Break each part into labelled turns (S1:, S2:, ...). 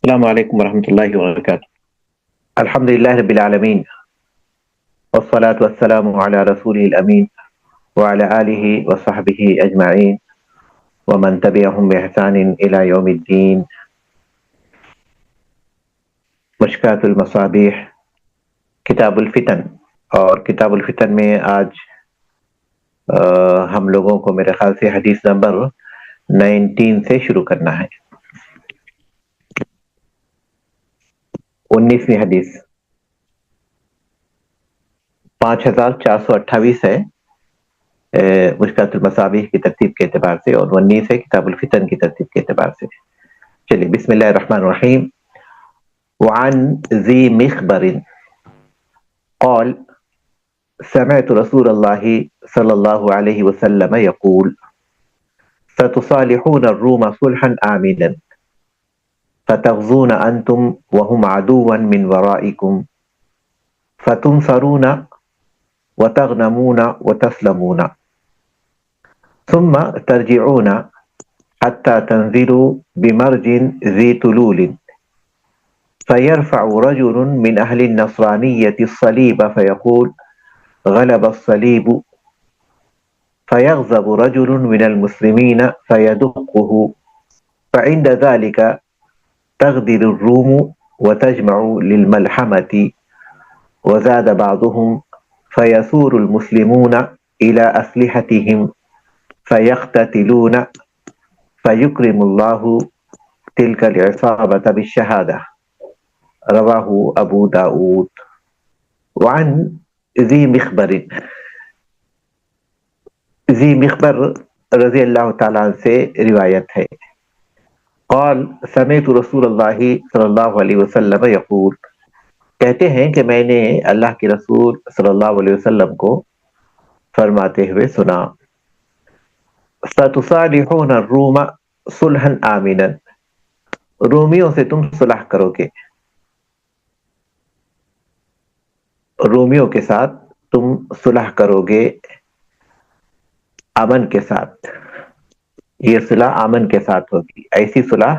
S1: السلام علیکم ورحمۃ اللہ وبرکاتہ۔ الحمد للہ رب العالمین والصلاة والسلام علی رسول الامین وعلی آلہ وصحبہ اجمعین ومن تبعہم بإحسان الی یوم الدین۔ مشکات المصابیح، کتاب الفتن، اور کتاب الفتن میں آج ہم لوگوں کو میرے خیال سے حدیث نمبر 19 سے شروع کرنا ہے۔ 19ویں حدیث 5428 ہے مشکات المصابیح کی ترتیب کے اعتبار سے، اور 19 ہے کتاب الفتن کی ترتیب کے اعتبار سے۔ چلیے بسم اللہ الرحمن الرحیم۔ وعن ذی مخبر قال سمعت رسول اللہ صلی اللہ علیہ وسلم يقول ستصالحون الروم صلحا آمنا فتغزون أنتم وهم عدوا من ورائكم فتنصرون وتغنمون وتسلمون ثم ترجعون حتى تنزلوا بمرج ذي تلول فيرفع رجل من أهل النصرانية الصليب فيقول غلب الصليب فيغضب رجل من المسلمين فيدقه فعند ذلك تغدر الروم وتجمع للملحمة وزاد بعضهم فيثور المسلمون إلى أسلحتهم فيقتتلون فيكرم الله تلك العصابة بالشهادة رواہ ابو داود۔ وعن ذی مخبر، ذی مخبر رضی اللہ تعالیٰ عنہ سے روایت ہے، قال سمعت رسول اللہ صلی اللہ علیہ وسلم یقول، کہتے ہیں کہ میں نے اللہ کے رسول صلی اللہ علیہ وسلم کو فرماتے ہوئے سنا، ستصالحون الروم صلحا آمنا، رومیوں سے تم صلح کرو گے، رومیوں کے ساتھ تم صلح کرو گے امن کے ساتھ۔ یہ صلح امن کے ساتھ ہوگی، ایسی صلح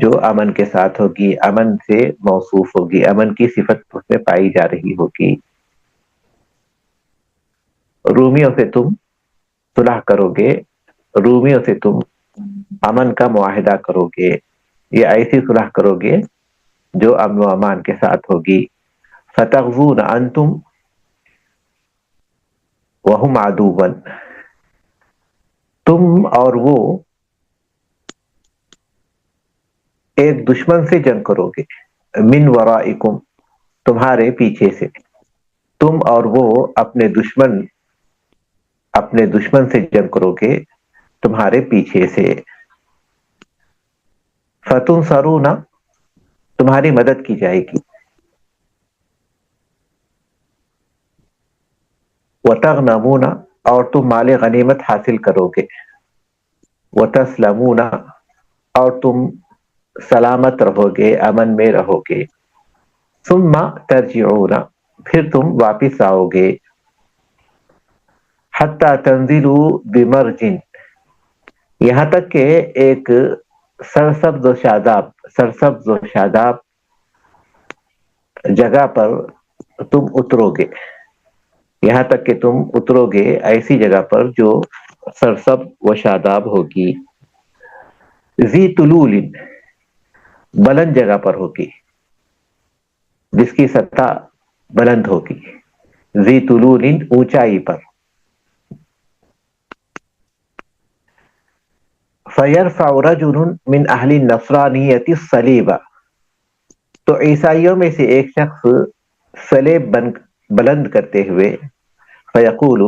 S1: جو امن کے ساتھ ہوگی، امن سے موصوف ہوگی، امن کی صفت اس میں پائی جا رہی ہوگی۔ رومیوں سے تم صلح کرو گے، رومیوں سے تم امن کا معاہدہ کرو گے، یہ ایسی صلح کرو گے جو امن و امان کے ساتھ ہوگی۔ فتغزون انتم وہم عدوا، تم اور وہ ایک دشمن سے جنگ کرو گے، من ورائکم، تمہارے پیچھے سے، تم اور وہ اپنے دشمن سے جنگ کرو گے تمہارے پیچھے سے۔ فتنصرون، تمہاری مدد کی جائے گی، وتغنمون، اور تم مال غنیمت حاصل کرو گے، وتسلمون، اور تم سلامت رہو گے، امن میں رہو گے، ثم ترجعون، پھر تم واپس آؤ گے، حتی تنزلوا بمرج، یہاں تک کہ ایک سرسبز و شاداب جگہ پر تم اترو گے، یہاں تک کہ تم اترو گے ایسی جگہ پر جو سرسبز و شاداب ہوگی، ذی تلول، بلند جگہ پر ہوگی، جس کی سطح بلند ہوگی، ذی تلول، اونچائی پر۔ فیرفع رجل من اہل النصرانیۃ الصلیب، تو عیسائیوں میں سے ایک شخص صلیب بلند کرتے ہوئے، فیقول،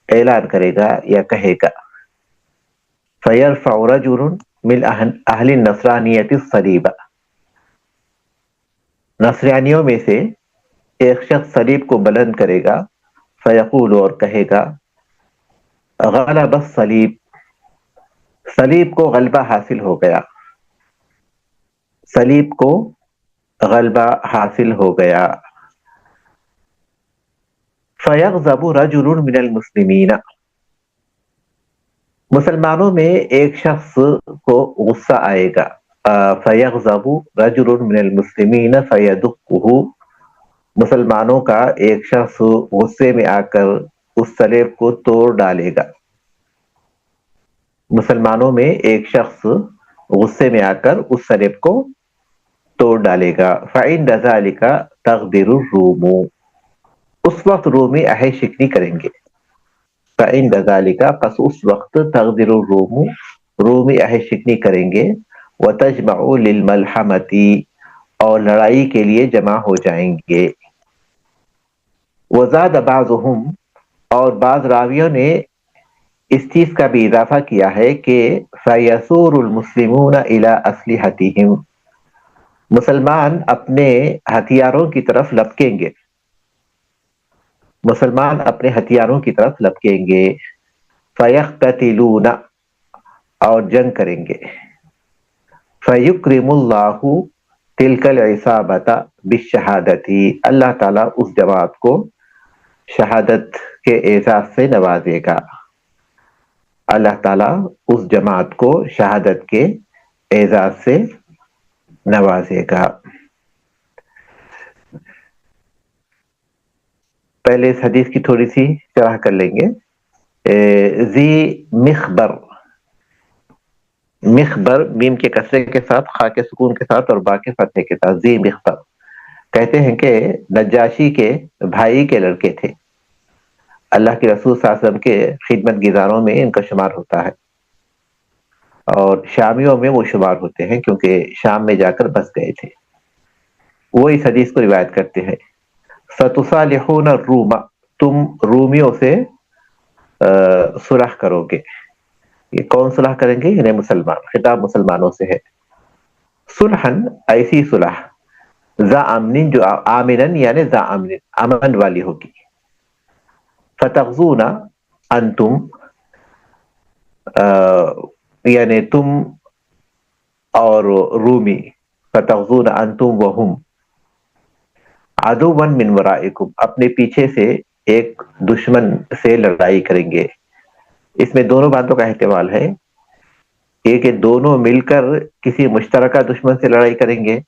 S1: اعلان کرے گا یا کہے گا، فیرفع رجل من اہل النصرانیۃ الصلیب، نصرانیوں میں سے ایک شخص صلیب کو بلند کرے گا، فیقول، اور کہے گا، غلب الصلیب، صلیب کو غلبہ حاصل ہو گیا، صلیب کو غلبہ حاصل ہو گیا۔ فیغضب رجل من المسلمین، مسلمانوں میں ایک شخص کو غصہ آئے گا، فیغضب رجل من المسلمین فیدقہ، مسلمانوں کا ایک شخص غصے میں آ کر اس سلیب کو توڑ ڈالے گا، مسلمانوں میں ایک شخص غصے میں آ کر اس سلیب کو توڑ ڈالے گا، فعند ذلک تغدر الروم، اس وقت رومی اہل شکنی کریں گے، فعند ذلک، پس اس وقت تغدر الروم، رومی اہل شکنی کریں گے، وتجمع للملحمۃ، اور لڑائی کے لیے جمع ہو جائیں گے، وزاد بعضهم، اور بعض راویوں نے اس چیز کا بھی اضافہ کیا ہے کہ فیسور المسلمون الی اسلحتہم، مسلمان اپنے ہتھیاروں کی طرف لپکیں گے، مسلمان اپنے ہتھیاروں کی طرف لپکیں گے، فیقتتلون، اور جنگ کریں گے، فیکرم اللہ تلک العصابۃ بالشہادۃ، اللہ تعالیٰ اس جماعت کو شہادت کے اعزاز سے نوازے گا، اللہ تعالیٰ اس جماعت کو شہادت کے اعزاز سے نوازے گا۔ پہلے اس حدیث کی تھوڑی سی شرح کر لیں گے۔ ذی مخبر، مخبر میم کے کسرے کے ساتھ، خا کے سکون کے ساتھ اور با کے فتحے کے ساتھ، ذی مخبر کہتے ہیں کہ نجاشی کے بھائی کے لڑکے تھے، اللہ کے رسول صلی اللہ علیہ وسلم کے خدمت گزاروں میں ان کا شمار ہوتا ہے، اور شامیوں میں وہ شمار ہوتے ہیں کیونکہ شام میں جا کر بس گئے تھے، وہ اس حدیث کو روایت کرتے ہیں۔ ستصالحون الروم، تم رومیوں سے صلح کرو گے، یہ کون صلح کریں گے؟ یعنی مسلمان، خطاب مسلمانوں سے ہے، صلحن، ایسی صلح، ذا امن، جو آمنن یعنی ذا امن، امن والی ہوگی، فتغزون، انتم، یعنی تم اور رومی، فتغزون انتم وہم، عدوا من ورائکم، اپنے پیچھے سے ایک دشمن سے لڑائی کریں گے، اس میں دونوں باتوں کا احتمال ہے، ایک کہ دونوں مل کر کسی مشترکہ دشمن سے لڑائی کریں گے،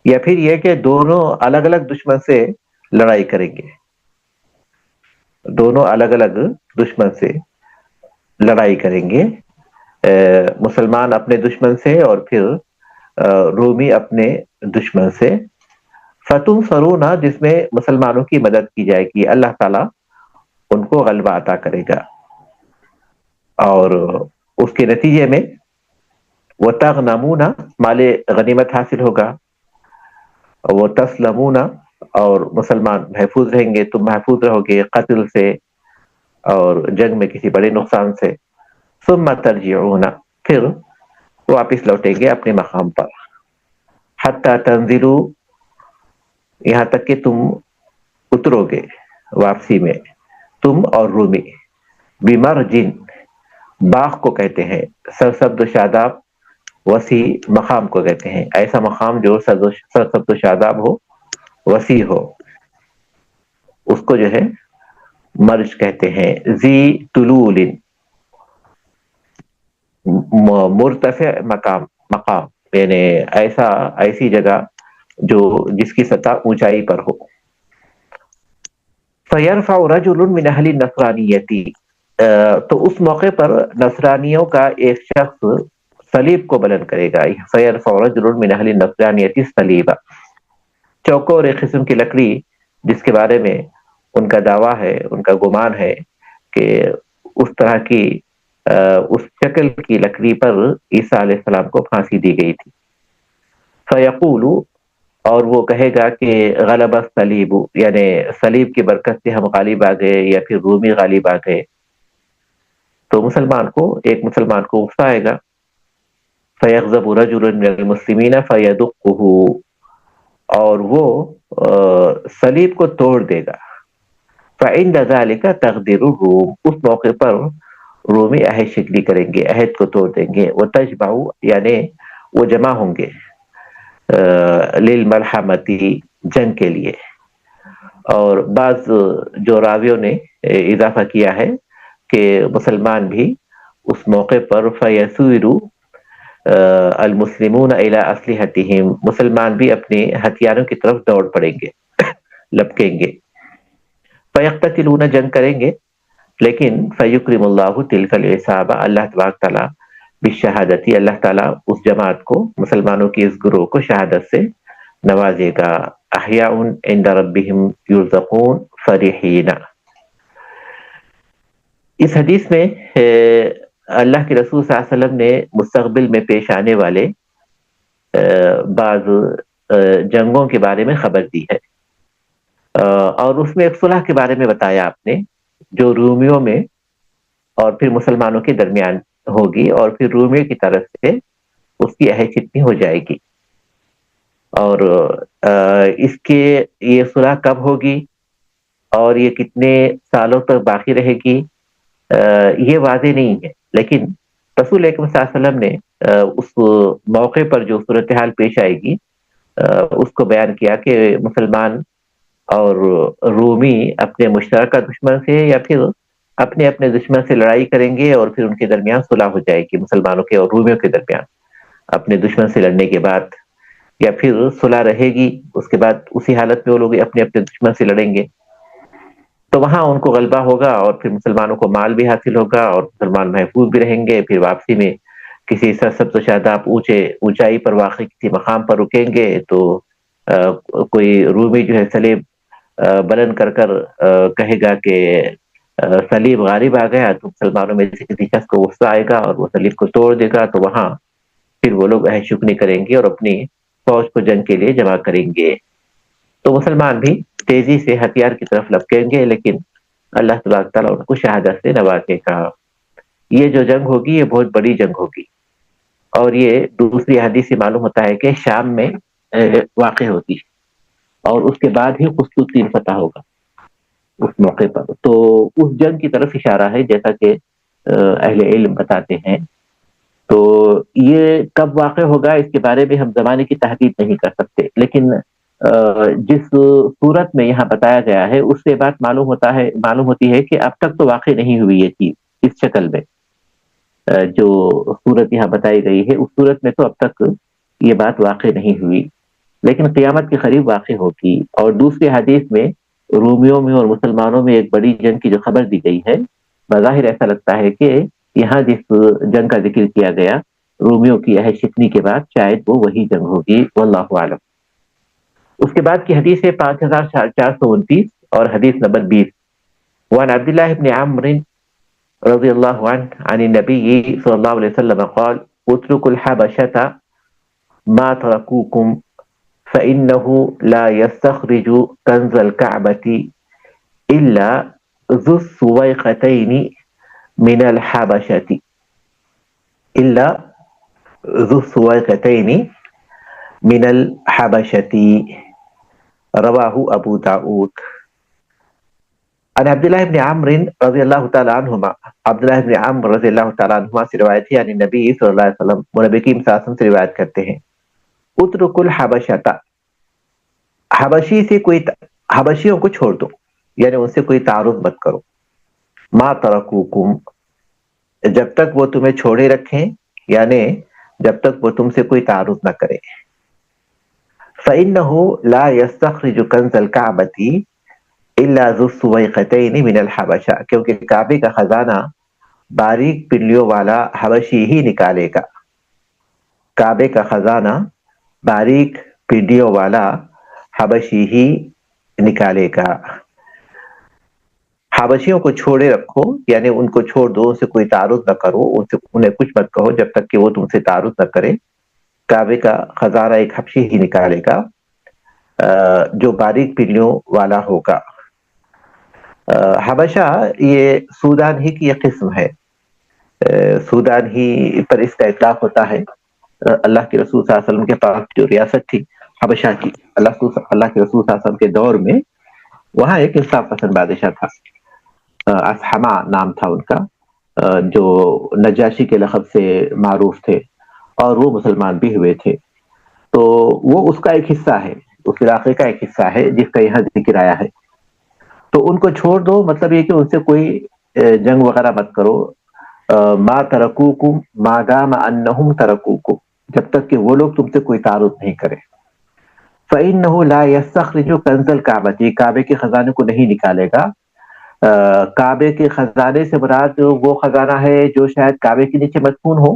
S1: یا پھر یہ کہ دونوں الگ الگ دشمن سے لڑائی کریں گے، دونوں الگ الگ دشمن سے لڑائی کریں گے، مسلمان اپنے دشمن سے اور پھر رومی اپنے دشمن سے، فتح سرونا، جس میں مسلمانوں کی مدد کی جائے گی، اللہ تعالیٰ ان کو غلبہ عطا کرے گا، اور اس کے نتیجے میں وَتَغْنَمُونَ، مال غنیمت حاصل ہوگا، وَتَسْلَمُونَ، اور مسلمان محفوظ رہیں گے، تم محفوظ رہو گے قتل سے اور جنگ میں کسی بڑے نقصان سے، ثُمَّ تَرْجِعُونَ، پھر واپس لوٹیں گے اپنے مقام پر، حَتَّى تَنزِلُوا، یہاں تک کہ تم اترو گے واپسی میں، تم اور رومی، بِمَرْجٍ، باغ کو کہتے ہیں، سرسبز و شاداب، وسیع مقام کو کہتے ہیں، ایسا مقام جو سرسبز و شاداب ہو، وسیع ہو، اس کو جو ہے مرج کہتے ہیں، ذی طلول، مرتفع مقام، یعنی ایسی جگہ جو جس کی سطح اونچائی پر ہو، فَيَرْفَعُ رَجُلٌ مِّنْ أَهْلِ النَّصْرَانِيَّةِ، تو اس موقع پر نصرانیوں کا ایک شخص صلیب کو بلند کرے گا، فَيَرْفَعُ رَجُلٌ مِّنْ أَهْلِ النَّصْرَانِيَّةِ الصَّلِيبَ، چوکور ایک قسم کی لکڑی جس کے بارے میں ان کا دعویٰ ہے، ان کا گمان ہے کہ اس طرح کی اس شکل کی لکڑی پر عیسیٰ علیہ السلام کو پھانسی دی گئی تھی، فَيَقُولُ، اور وہ کہے گا کہ غلب الصلیب، یعنی صلیب کی برکت سے ہم غالب آ گئے، یا پھر رومی غالب آ گئے، تو ایک مسلمان کو غصہ آئے گا، فَيَغْضَبُ رَجُلٌ مِّنَ الْمُسْلِمِينَ فَيَدُقُّهُ، اور وہ صلیب کو توڑ دے گا، فَعِنْدَ ذَلِكَ تَغْدِرُ الرُّومُ، اس موقع پر رومی عہد شکنی کریں گے، عہد کو توڑ دیں گے، وَتَجْمَعُ، یعنی وہ جمع ہوں گے، لِلْمَلْحَمَةِ، جنگ کے لیے، اور بعض جو راویوں نے اضافہ کیا ہے کہ مسلمان بھی اس موقع پر فَيَسُورُ، المسلمون الی اسلحتہم، مسلمان بھی اپنے ہتھیاروں کی طرف دوڑ پڑیں گے، لپکیں گے. فیقتتلون، جنگ کریں گے، لیکن فیکرم اللہ تلک العصابہ، اللہ تبارک تعالیٰ بالشہادتی، اللہ تعالیٰ اس جماعت کو، مسلمانوں کی اس گروہ کو شہادت سے نوازے گا. احیاء عند ربہم یرزقون فرحین. اس حدیث میں اللہ کے رسول صلی اللہ علیہ وسلم نے مستقبل میں پیش آنے والے بعض جنگوں کے بارے میں خبر دی ہے، اور اس میں ایک صلح کے بارے میں بتایا آپ نے، جو رومیوں میں اور پھر مسلمانوں کے درمیان ہوگی، اور پھر رومیوں کی طرف سے اس کی عہد چٹنی ہو جائے گی. اور اس کے یہ صلح کب ہوگی اور یہ کتنے سالوں تک باقی رہے گی یہ واضح نہیں ہے، لیکن رسول اکرم صلی اللہ علیہ وسلم نے اس موقع پر جو صورتحال پیش آئے گی اس کو بیان کیا کہ مسلمان اور رومی اپنے مشترکہ دشمن سے یا پھر اپنے اپنے دشمن سے لڑائی کریں گے، اور پھر ان کے درمیان صلح ہو جائے گی، مسلمانوں کے اور رومیوں کے درمیان اپنے دشمن سے لڑنے کے بعد، یا پھر صلح رہے گی، اس کے بعد اسی حالت میں وہ لوگ اپنے اپنے دشمن سے لڑیں گے، تو وہاں ان کو غلبہ ہوگا اور پھر مسلمانوں کو مال بھی حاصل ہوگا اور مسلمان محفوظ بھی رہیں گے. پھر واپسی میں کسی سرسبز و شاداب اونچائی پر واقع کسی مقام پر رکیں گے تو کوئی رومی جو ہے صلیب بلند کر کر کہے گا کہ صلیب غالب آ گیا، تو مسلمانوں میں سے کسی شخص کو غصہ آئے گا اور وہ صلیب کو توڑ دے گا، تو وہاں پھر وہ لوگ عہد شکنی کریں گے اور اپنی فوج کو جنگ کے لیے جمع کریں گے. تو مسلمان بھی تیزی سے ہتھیار کی طرف لپکیں گے، لیکن اللہ تبارک تعالیٰ ان کو شہادت سے نوازے گا. یہ جو جنگ ہوگی یہ بہت بڑی جنگ ہوگی، اور یہ دوسری حدیث سے معلوم ہوتا ہے کہ شام میں واقع ہوتی ہے، اور اس کے بعد ہی قسطنطین فتح ہوگا اس موقع پر. تو اس جنگ کی طرف اشارہ ہے جیسا کہ اہل علم بتاتے ہیں. تو یہ کب واقع ہوگا اس کے بارے میں ہم زمانے کی تحدید نہیں کر سکتے، لیکن جس صورت میں یہاں بتایا گیا ہے اس سے بات معلوم ہوتی ہے کہ اب تک تو واقع نہیں ہوئی یہ چیز اس شکل میں. جو صورت یہاں بتائی گئی ہے اس صورت میں تو اب تک یہ بات واقع نہیں ہوئی، لیکن قیامت کے قریب واقع ہوگی. اور دوسری حدیث میں رومیوں میں اور مسلمانوں میں ایک بڑی جنگ کی جو خبر دی گئی ہے، بظاہر ایسا لگتا ہے کہ یہاں جس جنگ کا ذکر کیا گیا رومیوں کی عہد شکنی کے بعد شاید وہ وہی جنگ ہوگی، واللہ اعلم. اس کے بعد کی حدیث ہے 5429 اور حدیث نمبر 20. وعن عبداللہ ابن عمرو رضی اللہ عنہ عن النبی صلی اللہ علیہ وسلم قال اتركوا الحبشة ما تركوكم فإنه لا يستخرج كنز الكعبة إلا ذو السويقتين من الحبشة إلا ذو السويقتين من الحبشة رواہ ابو داؤد. عن عبداللہ ابن عمرو رضی اللہ تعالیٰ عنہما، عبداللہ ابن عمرو رضی اللہ تعالیٰ عنہما سے روایت ہے، یعنی نبی صلی اللہ علیہ وسلم، وہ نبی کریم صلی اللہ علیہ وسلم سے روایت کرتے ہیں، اترک الحبشۃ، حبشیوں کو چھوڑ دو، یعنی ان سے کوئی تعارض مت کرو. ما ترکوکم، جب تک وہ تمہیں چھوڑے رکھیں، یعنی جب تک وہ تم سے کوئی تعارض نہ کرے. فَإِنَّهُ لَا يَسْتَخْرِجُ كَنْزَ الْكَعْبَةِ إِلَّا ذُو السُّوَيْقَتَيْنِ مِنَ الْحَبَشَةِ، کیونکہ کعبے کا خزانہ باریک پنڈلیوں والا حبشی ہی نکالے گا. کعبے کا خزانہ باریک پنڈلیوں والا حبشی ہی نکالے گا. حبشیوں کو چھوڑے رکھو، یعنی ان کو چھوڑ دو، ان سے کوئی تعارض نہ کرو، انہیں کچھ مت کہو جب تک کہ وہ تم سے تعارض نہ کرے. کعبے کا خزانہ ایک حبشی ہی نکالے گا جو باریک پنڈلیوں والا ہوگا. حبشہ یہ سودان ہی کی ایک قسم ہے، سودان ہی پر اس کا اطلاق ہوتا ہے. اللہ کے رسول صلی اللہ علیہ وسلم کے پاس جو ریاست تھی حبشہ کی، اللہ کے رسول صلی اللہ علیہ وسلم کے دور میں وہاں ایک انصاف پسند بادشاہ تھا، اسحما نام تھا ان کا، جو نجاشی کے لقب سے معروف تھے، اور وہ مسلمان بھی ہوئے تھے. تو وہ اس کا ایک حصہ ہے، اس علاقے کا ایک حصہ ہے جس کا یہاں ذکر آیا ہے. تو ان کو چھوڑ دو، مطلب یہ کہ ان سے کوئی جنگ وغیرہ مت کرو، ما ترکوکم ما دام انہم ترکوکم، جب تک کہ وہ لوگ تم سے کوئی تعارف نہیں کرے. فإنہ لا یستخرج کنز الکعبۃ، کعبے کے خزانے کو نہیں نکالے گا. کعبے کے خزانے سے مراد وہ خزانہ ہے جو شاید کعبے کے نیچے مدفون ہو،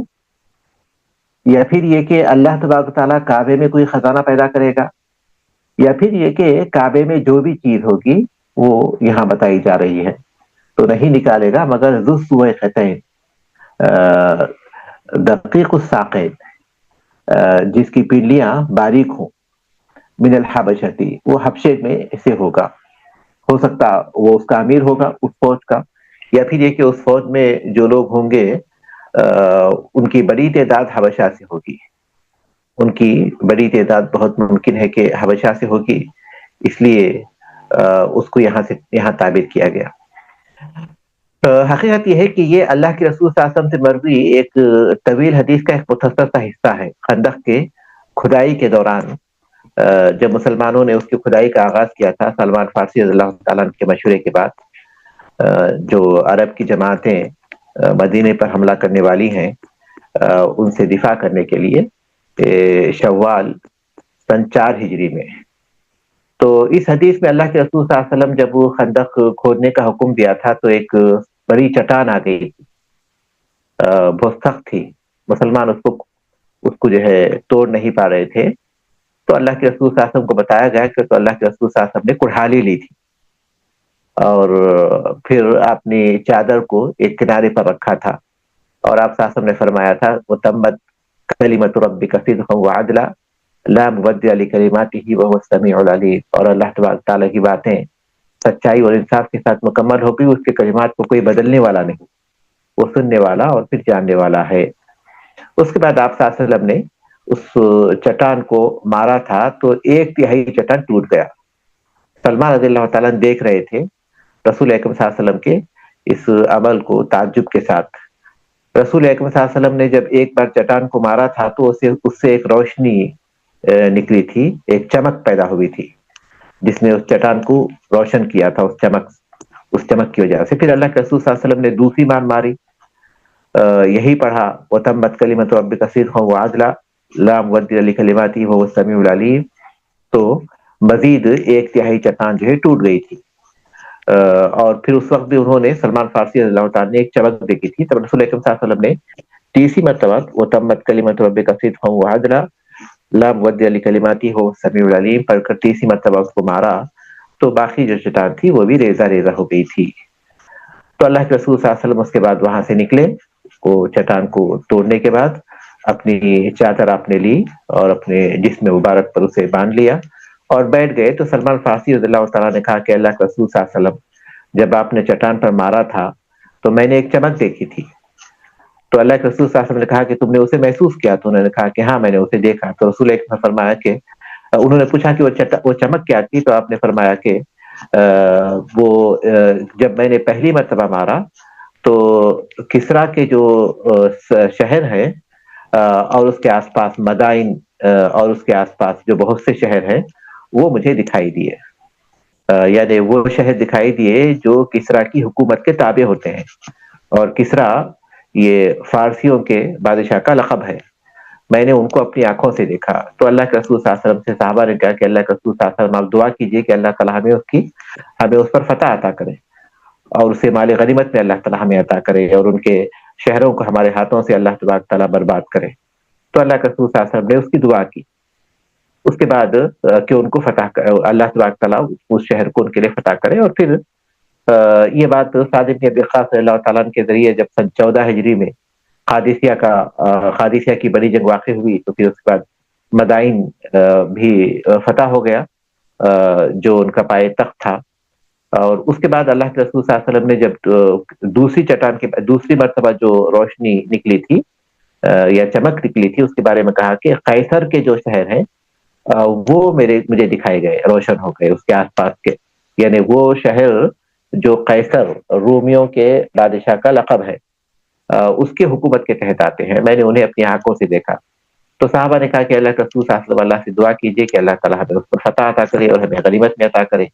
S1: یا پھر یہ کہ اللہ تبارک و تعالیٰ کعبے میں کوئی خزانہ پیدا کرے گا، یا پھر یہ کہ کعبے میں جو بھی چیز ہوگی وہ یہاں بتائی جا رہی ہے. تو نہیں نکالے گا مگر ذو السویقتین، دقیق الساقین، جس کی پنڈلیاں باریک ہوں، من الحبشتی، وہ حبشے میں سے ہوگا. ہو سکتا وہ اس کا امیر ہوگا اس فوج کا، یا پھر یہ کہ اس فوج میں جو لوگ ہوں گے ان کی بڑی تعداد حبشہ سے ہوگی. ان کی بڑی تعداد بہت ممکن ہے کہ حبشہ سے ہوگی، اس لیے اس کو یہاں تعبیر کیا گیا. حقیقت یہ ہے کہ یہ اللہ کے رسول صلی اللہ علیہ وسلم سے مروی ایک طویل حدیث کا ایک مختصر سا حصہ ہے. خندق کے کھدائی کے دوران جب مسلمانوں نے اس کی کھدائی کا آغاز کیا تھا، سلمان فارسی رضی اللہ تعالیٰ عنہ کے مشورے کے بعد، جو عرب کی جماعتیں مدینے پر حملہ کرنے والی ہیں ان سے دفاع کرنے کے لیے شوال سن 4 ہجری میں. تو اس حدیث میں اللہ کے رسول صلی اللہ علیہ وسلم جب وہ خندق کھودنے کا حکم دیا تھا تو ایک بڑی چٹان آ گئی، بہت سخت تھی، مسلمان اس کو جو ہے توڑ نہیں پا رہے تھے. تو اللہ کے رسول صلی اللہ علیہ وسلم کو بتایا گیا کہ تو اللہ کے رسول صلی اللہ علیہ وسلم نے کڑھالی لی تھی، اور پھر آپ نے چادر کو ایک کنارے پر رکھا تھا، اور آپ صلی اللہ علیہ وسلم نے فرمایا تھا وَتَمَّتْ کلمۃ ربک صدقا وعدلا لا مبدل لکلماتہ وهو السمیع العلیم. اور اللہ تبارک تعالیٰ کی باتیں سچائی اور انصاف کے ساتھ مکمل ہوگی، اس کے کلمات کو کوئی بدلنے والا نہیں، وہ سننے والا اور پھر جاننے والا ہے. اس کے بعد آپ صلی اللہ علیہ وسلم نے اس چٹان کو مارا تھا تو 1/3 چٹان ٹوٹ گیا. سلمان رضی اللہ تعالیٰ دیکھ رہے تھے رسول اکرم صلی اللہ علیہ وسلم کے اس عمل کو تعجب کے ساتھ. رسول اکرم صلی اللہ علیہ وسلم نے جب ایک بار چٹان کو مارا تھا تو اس سے ایک روشنی نکلی تھی، ایک چمک پیدا ہوئی تھی جس نے اس چٹان کو روشن کیا تھا. اس چمک کی وجہ سے پھر اللہ کے رسول صلی اللہ علیہ وسلم نے دوسری بار ماری، یہی پڑھا وَتَمَّتْ كَلِمَةُ رَبِّكَ صِدْقًا وَعَدْلًا لَا مُبَدِّلَ لِكَلِمَاتِهِ وَهُوَ السَّمِيعُ الْعَلِيمُ. تو مزید 1/3 چٹان جو ہے ٹوٹ گئی تھی. اور پھر اس وقت بھی انہوں نے سلمان فارسی رضی اللہ تعالیٰ نے ایک چمک دیکھی تھی. تب رسول اکرم صلی اللہ علیہ وسلم نے تیسری مرتبہ وَتَمَّتْ كَلِمَةُ رَبِّكَ صِدْقًا وَعَدْلًا لا مبدل لکلماتہ وهو السمیع العلیم پڑھ کر تیسری مرتبہ اس کو مارا تو باقی جو چٹان تھی وہ بھی ریزہ ریزہ ہو گئی تھی. تو اللہ کے رسول صلی اللہ علیہ وسلم اس کے بعد وہاں سے نکلے، کو چٹان کو توڑنے کے بعد اپنی چادر آپ نے لی اور اپنے جسم مبارک پر اسے باندھ لیا اور بیٹھ گئے. تو سلمان فارسی رضی اللہ تعالیٰ نے کہا کہ اللہ کے رسول صلی اللہ علیہ وسلم جب آپ نے چٹان پر مارا تھا تو میں نے ایک چمک دیکھی تھی. تو اللہ کے رسول صلی اللہ علیہ وسلم نے کہا کہ تم نے اسے محسوس کیا؟ تو انہوں نے کہا کہ ہاں میں نے اسے دیکھا. تو رسول اکرم نے فرمایا کہ انہوں نے پوچھا کہ وہ چمک کیا تھی؟ تو آپ نے فرمایا کہ وہ جب میں نے پہلی مرتبہ مارا تو کسرا کے جو شہر ہے اور اس کے آس پاس مدائن اور اس کے آس پاس جو بہت سے شہر ہیں وہ مجھے دکھائی دیے، یعنی وہ شہر دکھائی دیے جو کسرا کی حکومت کے تابع ہوتے ہیں. اور کسرا یہ فارسیوں کے بادشاہ کا لقب ہے. میں نے ان کو اپنی آنکھوں سے دیکھا. تو اللہ کے رسول صلی اللہ علیہ وسلم سے صحابہ نے کہا کہ اللہ کے رسول صلی اللہ علیہ وسلم آپ دعا کیجئے کہ اللہ تعالیٰ ہمیں اس پر فتح عطا کرے اور اسے مال غنیمت میں اللہ تعالیٰ ہمیں عطا کرے اور ان کے شہروں کو ہمارے ہاتھوں سے اللہ تبارک تعالیٰ برباد کرے. تو اللہ کے رسول صلی اللہ علیہ وسلم نے اس کی دعا کی. اس کے بعد کہ ان کو فتح اللہ تبارک تعالیٰ اس شہر کو ان کے لیے فتح کرے. اور پھر یہ بات سعد بن ابی وقاص رضی اللہ تعالیٰ عنہ کے ذریعے جب سن 14 ہجری میں قادسیہ کی بڑی جنگ واقع ہوئی تو پھر اس کے بعد مدائن بھی فتح ہو گیا جو ان کا پائے تخت تھا. اور اس کے بعد اللہ کے رسول صلی اللہ علیہ وسلم نے جب دوسری چٹان کے دوسری مرتبہ جو روشنی نکلی تھی یا چمک نکلی تھی اس کے بارے میں کہا کہ قیصر کے جو شہر ہیں وہ مجھے دکھائے گئے، روشن ہو گئے اس کے آس پاس کے، یعنی وہ شہر جو قیصر رومیوں کے بادشاہ کا لقب ہے اس کے حکومت کے تحت آتے ہیں، میں نے انہیں اپنی آنکھوں سے دیکھا. تو صحابہ نے کہا کہ اللہ کے رسول صلی اللہ علیہ وسلم اللہ سے دعا کیجیے کہ اللہ تعالیٰ ہمیں اس پر فتح عطا کرے اور ہمیں غنیمت میں عطا کرے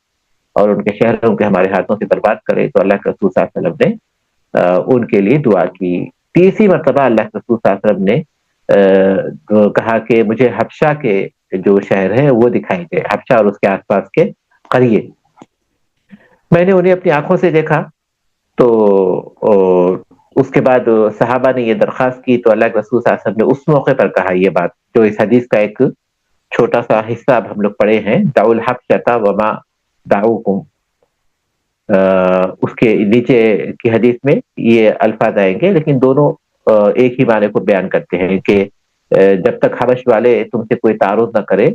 S1: اور ان کے شہروں کے ہمارے ہاتھوں سے برباد کرے. تو اللہ کے رسول صلی اللہ علیہ وسلم نے ان کے لیے دعا کی. تیسری مرتبہ اللہ کے رسول صلی اللہ علیہ وسلم نے کہا کہ مجھے حبشہ کے جو شہر ہیں وہ دکھائی دے، حبشہ اور اس کے آس پاس کے قریے. میں نے انہیں اپنی آنکھوں سے دیکھا. تو اس کے بعد صحابہ نے یہ درخواست کی تو اللہ کے رسول صلی اللہ علیہ وسلم نے اس موقع پر کہا یہ بات، جو اس حدیث کا ایک چھوٹا سا حصہ اب ہم لوگ پڑھے ہیں، دعوا الحبشۃ وما دعوکم. اس کے نیچے کی حدیث میں یہ الفاظ آئیں گے، لیکن دونوں ایک ہی معنی کو بیان کرتے ہیں کہ جب تک حبش والے تم سے کوئی تعارض نہ کرے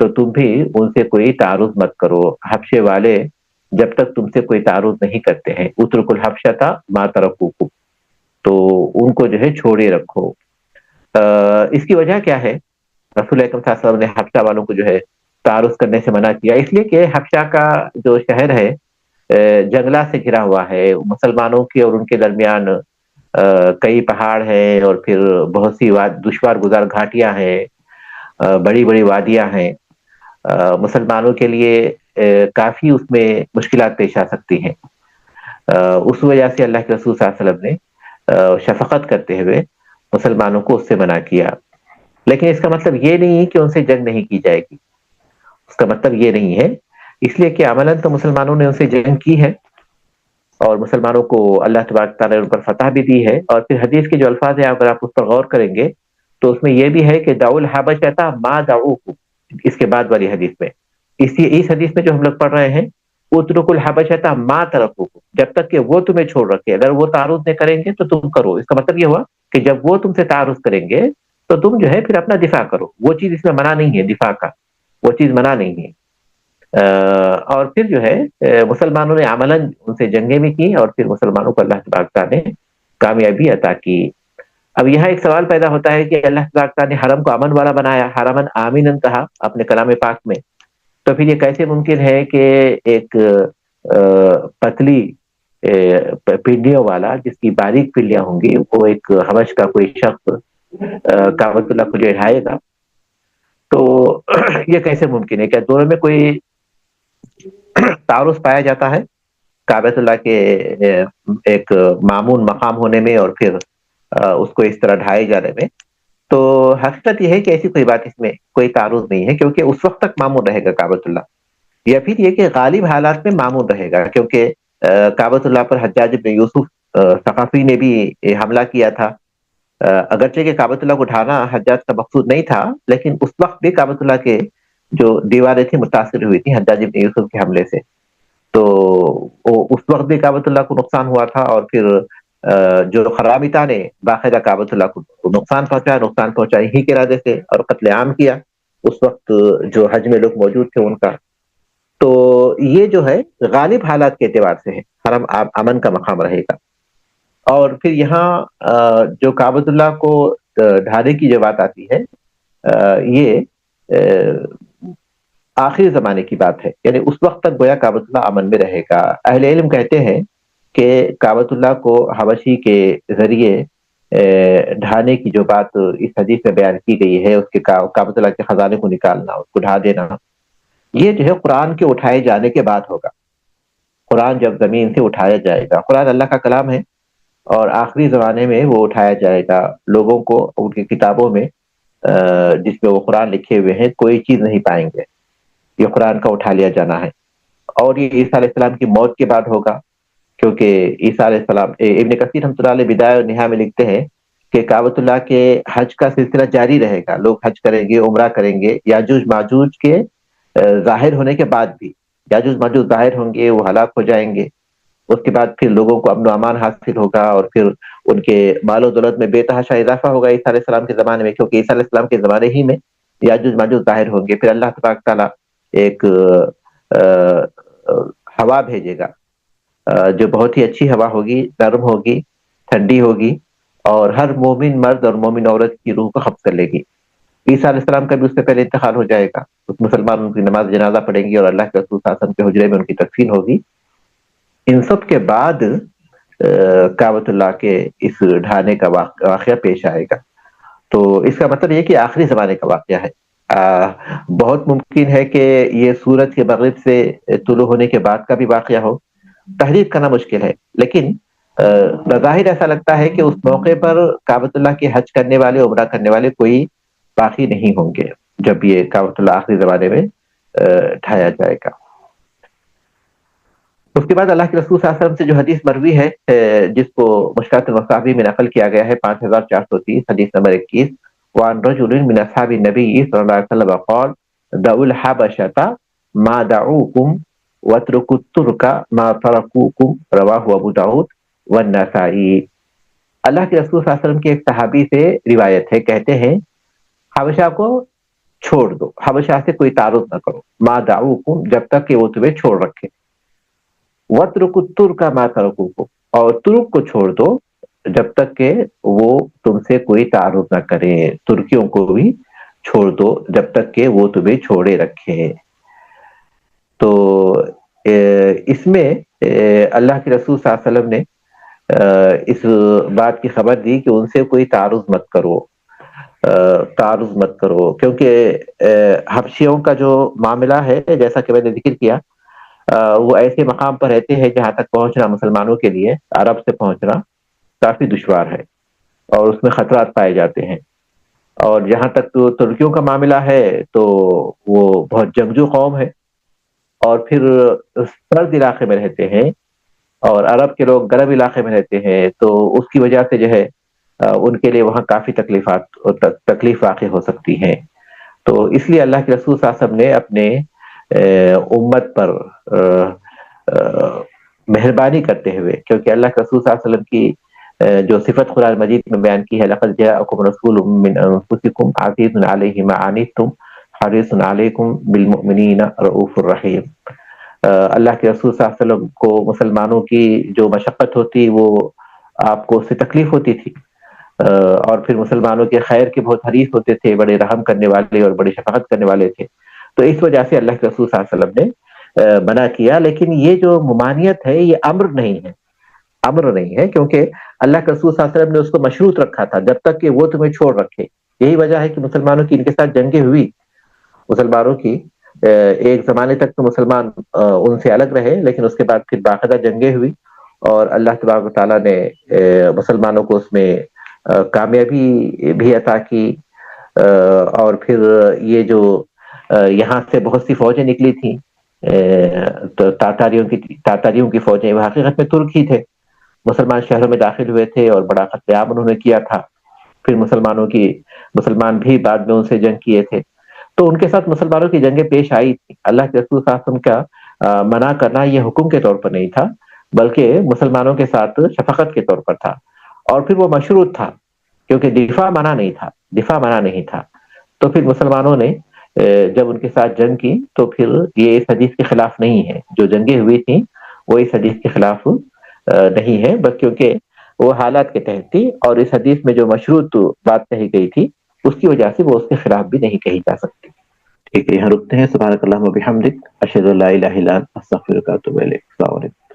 S1: تو تم بھی ان سے کوئی تعارض مت کرو. حبشے والے جب تک تم سے کوئی تعارض نہیں کرتے ہیں، اترک الحبشۃ ما ترکوکم، تو ان کو جو ہے چھوڑے رکھو. اس کی وجہ کیا ہے؟ رسول اکرم صلی اللہ علیہ وسلم نے حبشہ والوں کو جو ہے تعارض کرنے سے منع کیا، اس لیے کہ حبشہ کا جو شہر ہے جنگلات سے گھرا ہوا ہے. مسلمانوں کے اور ان کے درمیان کئی پہاڑ ہیں، اور پھر بہت سی دشوار گزار گھاٹیاں ہیں، بڑی بڑی وادیاں ہیں. مسلمانوں کے لیے کافی اس میں مشکلات پیش آ سکتی ہیں. اس وجہ سے اللہ کے رسول صلی اللہ علیہ وسلم نے شفقت کرتے ہوئے مسلمانوں کو اس سے منع کیا. لیکن اس کا مطلب یہ نہیں ہے کہ ان سے جنگ نہیں کی جائے گی، اس کا مطلب یہ نہیں ہے، اس لیے کہ عملاً تو مسلمانوں نے ان سے جنگ کی ہے اور مسلمانوں کو اللہ تبارک تعالیٰ نے ان پر فتح بھی دی ہے. اور پھر حدیث کے جو الفاظ ہیں اگر آپ اس پر غور کریں گے تو اس میں یہ بھی ہے کہ دعوا الحبشۃ ما دعوکم، اس کے بعد والی حدیث میں، اس حدیث میں جو ہم لوگ پڑھ رہے ہیں اترک الحبشۃ ما ترکوکم، جب تک کہ وہ تمہیں چھوڑ رکھے، اگر وہ تعارض نہیں کریں گے تو تم کرو. اس کا مطلب یہ ہوا کہ جب وہ تم سے تعارض کریں گے تو تم جو ہے پھر اپنا دفاع کرو. وہ چیز اس میں منع نہیں ہے، دفاع کا وہ چیز منع نہیں ہے. اور پھر جو ہے مسلمانوں نے عملاً ان سے جنگیں بھی کی اور پھر مسلمانوں کو اللہ تبارک تعالیٰ نے کامیابی عطا کی. اب یہاں ایک سوال پیدا ہوتا ہے کہ اللہ تبارک تعالیٰ نے حرم کو امن والا بنایا، حرمن آمنا کہا اپنے کلام پاک میں، تو پھر یہ کیسے ممکن ہے کہ ایک پتلی پنڈلیوں والا جس کی باریک پنڈلیاں ہوں گی وہ ایک حبش کا کوئی شخص کعبۃ اللہ کو جو ڈھائے گا؟ تو یہ کیسے ممکن ہے؟ کیا دونوں میں کوئی تعارض پایا جاتا ہے کعبۃ اللہ کے ایک معمون مقام ہونے میں اور پھر اس کو اس طرح ڈھائے جانے میں؟ تو حقیقت یہ ہے کہ ایسی کوئی بات اس میں کوئی تعارض نہیں ہے، کیونکہ اس وقت تک معمون رہے گا کعبۃ اللہ، یا پھر یہ کہ غالب حالات میں معمون رہے گا، کیونکہ کعبۃ اللہ پر حجاج بن یوسف ثقفی نے بھی حملہ کیا تھا. اگرچہ کہ کعبۃ اللہ کو ڈھانا حجاج کا مقصود نہیں تھا، لیکن اس وقت بھی کعبۃ اللہ کے جو دیواریں تھیں متاثر ہوئی تھیں حجاج بن یوسف کے حملے سے. تو اس وقت بھی کعبۃ اللہ کو نقصان ہوا تھا، اور پھر جو خرامطہ نے باقاعدہ کعبۃ اللہ کو نقصان پہنچایا ہی کے ارادے سے اور قتل عام کیا اس وقت جو حج میں لوگ موجود تھے ان کا. تو یہ جو ہے غالب حالات کے اعتبار سے ہے، حرم امن کا مقام رہے گا. اور پھر یہاں جو کعبۃ اللہ کو ڈھانے کی جو بات آتی ہے یہ آخری زمانے کی بات ہے، یعنی اس وقت تک گویا کعبۃ اللہ امن میں رہے گا. اہل علم کہتے ہیں کہ کعبۃ اللہ کو حبشی کے ذریعے ڈھانے کی جو بات اس حدیث میں بیان کی گئی ہے، اس کے کعبۃ اللہ کے خزانے کو نکالنا، اس کو ڈھا دینا، یہ جو ہے قرآن کے اٹھائے جانے کے بعد ہوگا. قرآن جب زمین سے اٹھایا جائے گا، قرآن اللہ کا کلام ہے اور آخری زمانے میں وہ اٹھایا جائے گا، لوگوں کو ان کی کتابوں میں جس میں وہ قرآن لکھے ہوئے ہیں کوئی چیز نہیں پائیں گے، یہ قرآن کا اٹھا لیا جانا ہے. اور یہ عیسیٰ علیہ السلام کی موت کے بعد ہوگا، کیونکہ عیسیٰ علیہ السلام ابن کثیر رحمۃ اللہ علیہ بدایہ و نہایہ میں لکھتے ہیں کہ کعبۃ اللہ کے حج کا سلسلہ جاری رہے گا، لوگ حج کریں گے، عمرہ کریں گے، یاجوج ماجوج کے ظاہر ہونے کے بعد بھی. یاجوج ماجوج ظاہر ہوں گے، وہ ہلاک ہو جائیں گے، اس کے بعد پھر لوگوں کو امن و امان حاصل ہوگا اور پھر ان کے مال و دولت میں بے تحاشا اضافہ ہوگا عیسیٰ علیہ السلام کے زمانے میں، کیونکہ عیسیٰ علیہ السلام کے زمانے ہی میں یاجوج ماجوج ظاہر ہوں گے. پھر اللہ تبارک تعالیٰ ایک ہوا بھیجے گا جو بہت ہی اچھی ہوا ہوگی، نرم ہوگی، ٹھنڈی ہوگی، اور ہر مومن مرد اور مومن عورت کی روح کو قبض کر لے گی. عیسیٰ علیہ السلام کا بھی اس سے پہلے انتقال ہو جائے گا، اس مسلمان ان کی نماز جنازہ پڑھیں گی اور اللہ کے رسول صلی اللہ علیہ وسلم کے حجرے میں ان کی تدفین ہوگی. ان سب کے بعد کعبۃ اللہ کے اس ڈھانے کا واقعہ پیش آئے گا. تو اس کا مطلب یہ کہ آخری زمانے کا واقعہ ہے. بہت ممکن ہے کہ یہ سورج کے مغرب سے طلوع ہونے کے بعد کا بھی واقعہ ہو، تحدید کرنا مشکل ہے، لیکن بظاہر ایسا لگتا ہے کہ اس موقع پر کعبۃ اللہ کے حج کرنے والے، عمرہ کرنے والے کوئی باقی نہیں ہوں گے جب یہ کعبۃ اللہ آخری زمانے میں ڈھایا جائے گا۔ اس کے بعد اللہ کے رسول صلی اللہ علیہ وسلم سے جو حدیث مروی ہے جس کو مشکات المصابیح میں نقل کیا گیا ہے 5430 حدیث نمبر 21، وعن رجل من اصحاب النبی صلی اللہ علیہ وسلم قال دعوا الحبشۃ ما دعوکم واترکوا الترک ما ترکوکم، رواہ ابو داؤد والنسائی۔ اللہ کے رسول صلی اللہ علیہ وسلم کے ایک صحابی سے روایت ہے، کہتے ہیں حبشہ کو چھوڑ دو، حبشہ سے کوئی تعارف نہ کرو، ما دعوکم جب تک کہ وہ تمہیں چھوڑ رکھے، وَاتْرُكُوا التُّرْكَ مَا تَرَكُوكُمْ اور ترک کو چھوڑ دو جب تک کہ وہ تم سے کوئی تعارف نہ کریں، ترکیوں کو بھی چھوڑ دو جب تک کہ وہ تمہیں چھوڑے رکھیں۔ تو اس میں اللہ کے رسول صلی اللہ علیہ وسلم نے اس بات کی خبر دی کہ ان سے کوئی تعارض مت کرو، تعارض مت کرو، کیونکہ حبشیوں کا جو معاملہ ہے جیسا کہ میں نے ذکر کیا وہ ایسے مقام پر رہتے ہیں جہاں تک پہنچنا مسلمانوں کے لیے عرب سے پہنچنا کافی دشوار ہے اور اس میں خطرات پائے جاتے ہیں، اور جہاں تک تو ترکیوں کا معاملہ ہے تو وہ بہت جنگجو قوم ہے اور پھر سرد علاقے میں رہتے ہیں، اور عرب کے لوگ گرم علاقے میں رہتے ہیں، تو اس کی وجہ سے جو ہے ان کے لیے وہاں کافی تکلیف واقع ہو سکتی ہے۔ تو اس لیے اللہ کے رسول صلی اللہ علیہ وسلم نے اپنے امت پر مہربانی کرتے ہوئے، کیونکہ اللہ کے رسول صلی اللہ علیہ وسلم کی جو صفت قرآن مجید میں بیان کی ہے لَقَدْ جَاءَكُمْ رَسُولٌ مِّنْ أَنفُسِكُمْ عَزِيزٌ عَلَيْهِ مَا عَنِتُّمْ حَرِيصٌ عَلَيْكُمْ بِالْمُؤْمِنِينَ رَءُوفٌ رَحِيمٌ۔ اللہ کے رسول صلی اللہ علیہ وسلم کو مسلمانوں کی جو مشقت ہوتی وہ آپ کو اس سے تکلیف ہوتی تھی، اور پھر مسلمانوں کے خیر کے بہت حریص ہوتے تھے، بڑے رحم کرنے والے اور بڑی شفقت کرنے والے تھے، تو اس وجہ سے اللہ کے رسول صلی اللہ علیہ وسلم نے منع کیا۔ لیکن یہ جو ممانعت ہے یہ امر نہیں ہے، امر نہیں ہے، کیونکہ اللہ کے رسول صلی اللہ علیہ وسلم نے اس کو مشروط رکھا تھا جب تک کہ وہ تمہیں چھوڑ رکھے۔ یہی وجہ ہے کہ مسلمانوں کی ان کے ساتھ جنگیں ہوئی، مسلمانوں کی ایک زمانے تک تو مسلمان ان سے الگ رہے، لیکن اس کے بعد پھر باقاعدہ جنگیں ہوئی اور اللہ تبارک و تعالیٰ نے مسلمانوں کو اس میں کامیابی بھی عطا کی، اور پھر یہ جو یہاں سے بہت سی فوجیں نکلی تھیں تو تاتاریوں کی فوجیں، وہ حقیقت میں ترک ہی تھے، مسلمان شہروں میں داخل ہوئے تھے اور بڑا قتل عام انہوں نے کیا تھا، پھر مسلمان بھی بعد میں ان سے جنگ کیے تھے، تو ان کے ساتھ مسلمانوں کی جنگیں پیش آئی تھی۔ اللہ کے رسول صلی اللہ علیہ وسلم کا منع کرنا یہ حکم کے طور پر نہیں تھا بلکہ مسلمانوں کے ساتھ شفقت کے طور پر تھا، اور پھر وہ مشروط تھا کیونکہ دفاع منع نہیں تھا۔ تو پھر مسلمانوں نے جب ان کے ساتھ جنگ کی تو پھر یہ اس حدیث کے خلاف نہیں ہے، جو جنگیں ہوئی تھیں وہ اس حدیث کے خلاف نہیں ہے، بس کیونکہ وہ حالات کے تحت تھی، اور اس حدیث میں جو مشروط بات کہی گئی تھی اس کی وجہ سے وہ اس کے خلاف بھی نہیں کہی جا سکتی۔ ٹھیک ہے، یہاں رکتے ہیں۔ سبحانک اللہم و بحمدک، اشہد ان لا الہ الا انت، استغفرک و اتوب الیک۔ السلام علیکم۔